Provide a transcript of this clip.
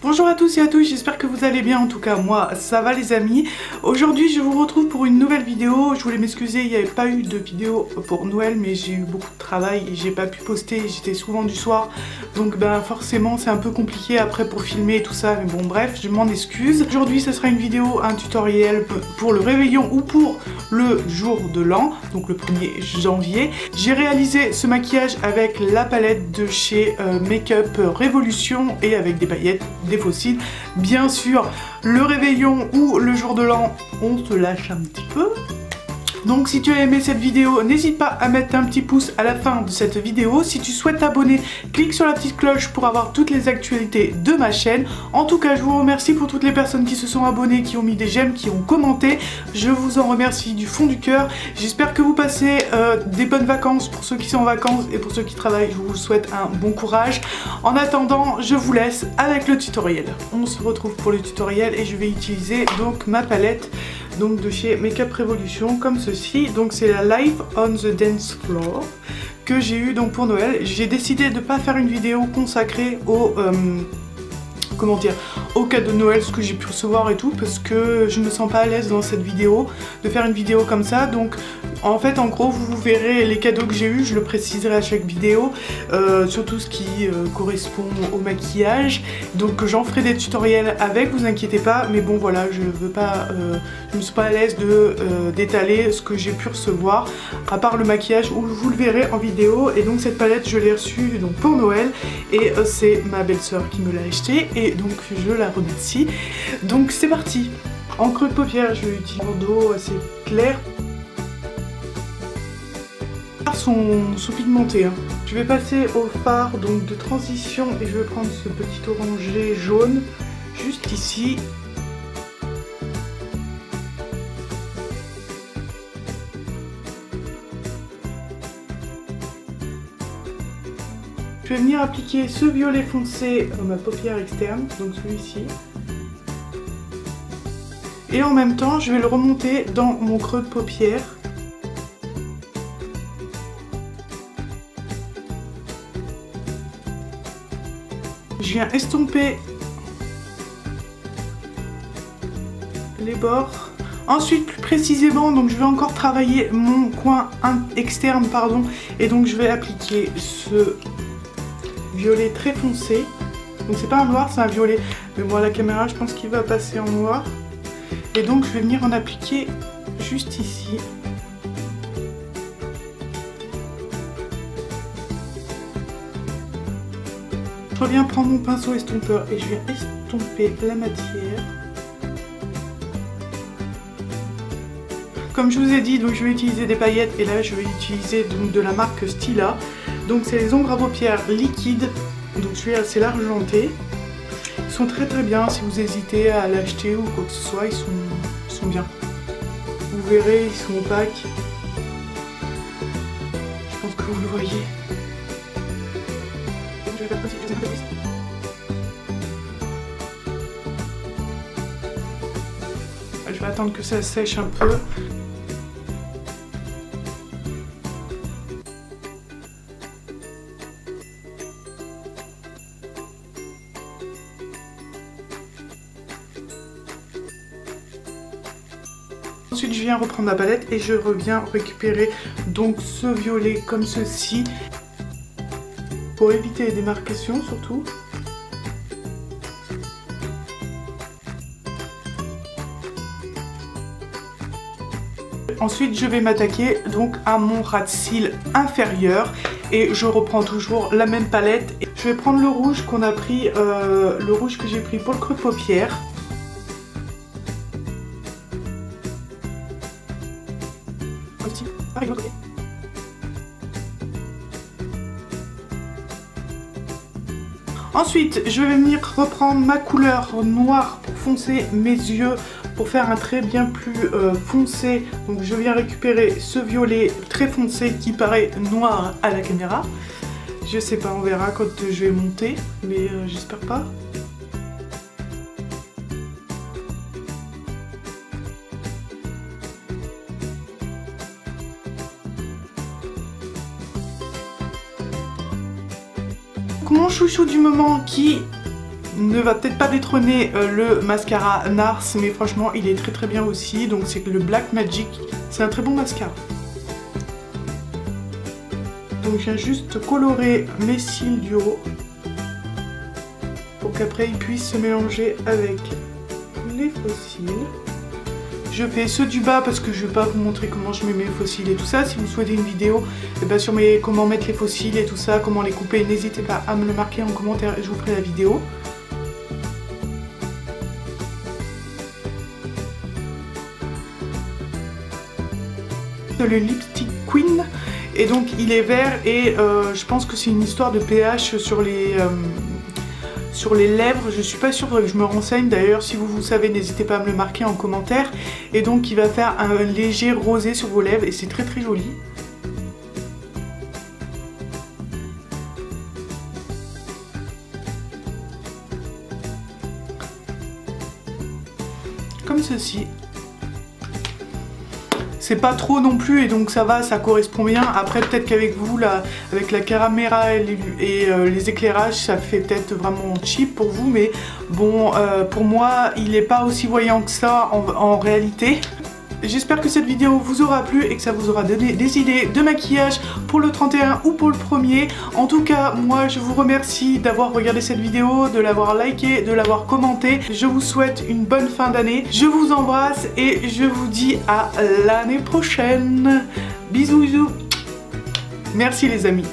Bonjour à tous et à toutes, j'espère que vous allez bien, en tout cas moi ça va les amis. Aujourd'hui je vous retrouve pour une nouvelle vidéo. Je voulais m'excuser, il n'y avait pas eu de vidéo pour Noël mais j'ai eu beaucoup de travail et j'ai pas pu poster, j'étais souvent du soir. Donc ben forcément c'est un peu compliqué après pour filmer et tout ça, mais bon bref, je m'en excuse. Aujourd'hui ce sera une vidéo, un tutoriel pour le réveillon ou pour le jour de l'an, donc le 1er janvier. J'ai réalisé ce maquillage avec la palette de chez Make-up Révolution et avec des paillettes, des fossiles. Bien sûr, le réveillon ou le jour de l'an, on se lâche un petit peu. Donc si tu as aimé cette vidéo, n'hésite pas à mettre un petit pouce à la fin de cette vidéo. Si tu souhaites t'abonner, clique sur la petite cloche pour avoir toutes les actualités de ma chaîne. En tout cas, je vous remercie pour toutes les personnes qui se sont abonnées, qui ont mis des j'aime, qui ont commenté. Je vous en remercie du fond du cœur. J'espère que vous passez des bonnes vacances pour ceux qui sont en vacances et pour ceux qui travaillent. Je vous souhaite un bon courage. En attendant, je vous laisse avec le tutoriel. On se retrouve pour le tutoriel et je vais utiliser donc ma palette donc de chez Make-up Révolution comme ceci. Donc c'est la Life on the Dance Floor que j'ai eu donc pour Noël. J'ai décidé de ne pas faire une vidéo consacrée au comment dire, au cadeau de Noël, ce que j'ai pu recevoir et tout, parce que je me sens pas à l'aise dans cette vidéo de faire une vidéo comme ça. Donc en fait en gros vous verrez les cadeaux que j'ai eu, je le préciserai à chaque vidéo, surtout ce qui correspond au maquillage. Donc j'en ferai des tutoriels avec, vous inquiétez pas, mais bon voilà, je veux pas, je me suis pas à l'aise de d'étaler ce que j'ai pu recevoir, à part le maquillage où vous le verrez en vidéo. Et donc cette palette je l'ai reçue donc pour Noël et c'est ma belle-sœur qui me l'a achetée et donc je la remercie. Donc c'est parti. En creux de paupière je vais utiliser un bordeaux assez clair. Sont pigmentés. Hein. Je vais passer au fard donc de transition et je vais prendre ce petit orangé jaune juste ici. Je vais venir appliquer ce violet foncé dans ma paupière externe, donc celui-ci. Et en même temps, je vais le remonter dans mon creux de paupière. Je viens estomper les bords. Ensuite, plus précisément, donc je vais encore travailler mon coin externe, pardon, et donc je vais appliquer ce violet très foncé. Donc c'est pas un noir, c'est un violet, mais moi à la caméra, je pense qu'il va passer en noir. Et donc je vais venir en appliquer juste ici. Je reviens prendre mon pinceau estompeur et je viens estomper la matière. Comme je vous ai dit, donc je vais utiliser des paillettes et là je vais utiliser donc de la marque Stila. Donc c'est les ombres à paupières liquides, donc je vais assez l'argenter. Ils sont très très bien, si vous hésitez à l'acheter ou quoi que ce soit, ils sont bien. Vous verrez, ils sont opaques. Je pense que vous le voyez. Je vais attendre que ça sèche un peu. Ensuite je viens reprendre ma palette et je reviens récupérer donc ce violet comme ceci pour éviter les démarcations surtout. Ensuite je vais m'attaquer donc à mon ras de cils inférieur et je reprends toujours la même palette. Je vais prendre le rouge qu'on a pris, le rouge que j'ai pris pour le creux de paupière. Ensuite, je vais venir reprendre ma couleur noire pour foncer mes yeux, pour faire un trait bien plus foncé. Donc je viens récupérer ce violet très foncé qui paraît noir à la caméra. Je sais pas, on verra quand je vais monter, mais j'espère pas. Mon chouchou du moment qui ne va peut-être pas détrôner le mascara NARS, mais franchement il est très bien aussi. Donc c'est le Black Magic, c'est un très bon mascara. Donc je viens juste colorer mes cils du haut pour qu'après ils puissent se mélanger avec les faux cils. Je fais ceux du bas parce que je vais pas vous montrer comment je mets mes faux cils et tout ça. Si vous souhaitez une vidéo sur comment mettre les faux cils et tout ça, comment les couper, n'hésitez pas à me le marquer en commentaire et je vous ferai la vidéo. Le Lipstick Queen, et donc il est vert et je pense que c'est une histoire de pH sur les lèvres. Je suis pas sûre, que je me renseigne. D'ailleurs si vous savez, n'hésitez pas à me le marquer en commentaire. Et donc il va faire un léger rosé sur vos lèvres et c'est très joli. Comme ceci. C'est pas trop non plus et donc ça va, ça correspond bien. Après peut-être qu'avec vous, là, avec la caméra et les éclairages, ça fait peut-être vraiment cheap pour vous. Mais bon, pour moi, il n'est pas aussi voyant que ça en réalité. J'espère que cette vidéo vous aura plu et que ça vous aura donné des idées de maquillage pour le 31 ou pour le 1er. En tout cas, moi je vous remercie d'avoir regardé cette vidéo, de l'avoir liké, de l'avoir commenté. Je vous souhaite une bonne fin d'année. Je vous embrasse et je vous dis à l'année prochaine. Bisous bisous. Merci les amis.